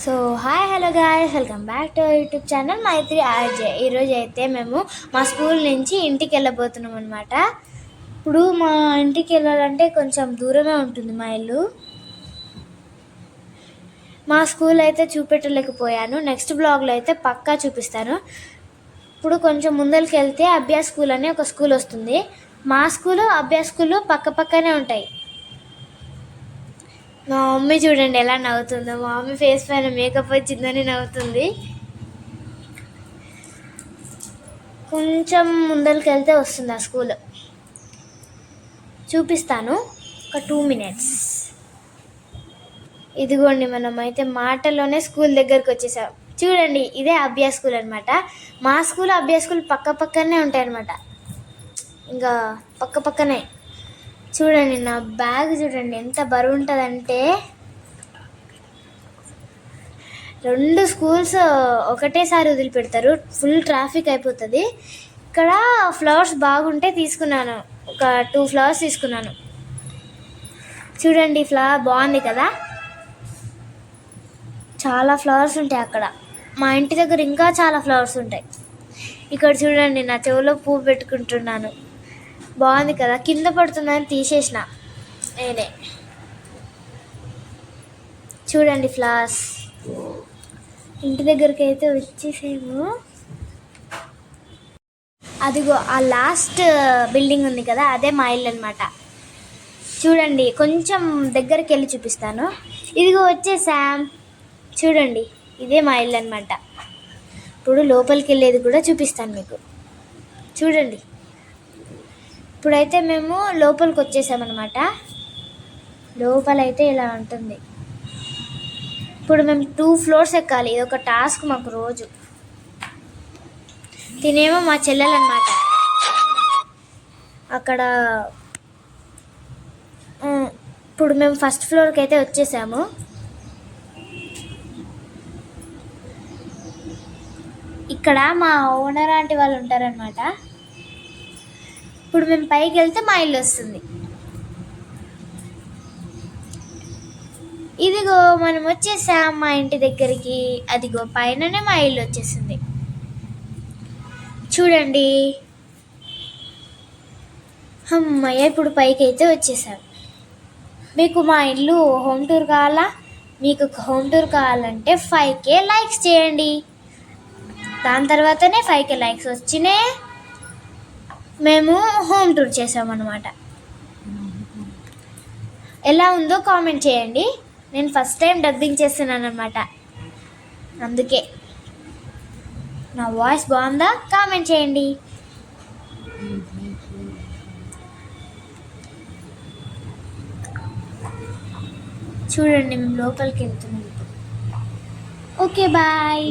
So hi hello guys, welcome back to YouTube channel Maitri RJ. ఈరోజు అయితే మేము మా స్కూల్ నుంచి ఇంటికి వెళ్ళబోతున్నాం అనమాట. ఇప్పుడు మా ఇంటికి వెళ్ళాలంటే కొంచెం దూరమే ఉంటుంది మా ఇల్లు. మా స్కూల్ అయితే చూపెట్టలేకపోయాను, నెక్స్ట్ బ్లాగ్లో అయితే పక్కా చూపిస్తాను. ఇప్పుడు కొంచెం ముందరికి వెళ్తే అభ్యాస్ స్కూల్ అని ఒక స్కూల్ వస్తుంది. మా స్కూలు అభ్యాస్ స్కూలు పక్క పక్కనే ఉంటాయి. మా మమ్మీ చూడండి ఎలా నవ్వుతుందో. మా మమ్మీ ఫేస్ పైన మేకప్ వచ్చిందని నవ్వుతుంది. కొంచెం ముందరికి వెళ్తే వస్తుంది ఆ స్కూల్, చూపిస్తాను ఒక 2 minutes. ఇదిగోండి, మనం అయితే మాటల్లోనే స్కూల్ దగ్గరికి వచ్చేసాం. చూడండి, ఇదే అభ్యాస్ స్కూల్ అనమాట. మా స్కూల్ అభ్యాస్ స్కూల్ పక్క పక్కనే ఉంటాయి అనమాట, ఇంకా పక్క పక్కనే. చూడండి, నా బ్యాగ్ చూడండి ఎంత బరువు ఉంటుందంటే. 2 స్కూల్స్ ఒకటేసారి వదిలిపెడతారు, ఫుల్ ట్రాఫిక్ అయిపోతుంది. ఇక్కడ ఫ్లవర్స్ బాగుంటే తీసుకున్నాను, ఒక 2 ఫ్లవర్స్ తీసుకున్నాను. చూడండి, ఫ్లవర్ బాగుంది కదా, చాలా ఫ్లవర్స్ ఉంటాయి అక్కడ. మా ఇంటి దగ్గర ఇంకా చాలా ఫ్లవర్స్ ఉంటాయి. ఇక్కడ చూడండి, నా చెవిలో పువ్వు పెట్టుకుంటున్నాను, బాగుంది కదా. కింద పడుతుందని తీసేసిన నేనే. చూడండి ఫ్లవర్స్. ఇంటి దగ్గరికి అయితే వచ్చేసాము. అదిగో ఆ లాస్ట్ బిల్డింగ్ ఉంది కదా, అదే మా ఇల్లు అనమాట. చూడండి, కొంచెం దగ్గరికి వెళ్ళి చూపిస్తాను. ఇదిగో వచ్చేసాం. చూడండి, ఇదే మా ఇల్లు అనమాట. ఇప్పుడు లోపలికి వెళ్ళేది కూడా చూపిస్తాను మీకు. చూడండి, ఇప్పుడైతే మేము లోపలికి వచ్చేసామన్నమాట. లోపలైతే ఇలా ఉంటుంది. ఇప్పుడు మేము 2 floors ఎక్కాలి. ఇది ఒక టాస్క్ మాకు రోజు. తినేమో మా చెల్లెలు అనమాట. అక్కడ ఇప్పుడు మేము ఫస్ట్ ఫ్లోర్కి అయితే వచ్చేసాము. ఇక్కడ మా ఓనర్ ఆంటీ వాళ్ళు ఉంటారనమాట. ఇప్పుడు మేము పైకి వెళ్తే మా ఇల్లు వస్తుంది. ఇదిగో మనం వచ్చేసాం మా ఇంటి దగ్గరికి. అదిగో పైననే మా ఇల్లు వచ్చేసింది. చూడండి, అమ్మయ్య, ఇప్పుడు పైకి అయితే వచ్చేసాం. మీకు మా ఇల్లు హోమ్ టూర్ కావాలా? మీకు హోమ్ టూర్ కావాలంటే 5K లైక్స్ చేయండి. దాని తర్వాతనే 5K లైక్స్ వచ్చినే మేము హోమ్ టూర్ చేసామన్నమాట. ఎలా ఉందో కామెంట్ చేయండి. నేను ఫస్ట్ టైం డబ్బింగ్ చేస్తున్నాను అనమాట, అందుకే. నా వాయిస్ బాగుందా? కామెంట్ చేయండి. చూడండి, మేము లోపలికి వెళ్తున్నాం. Okay, bye.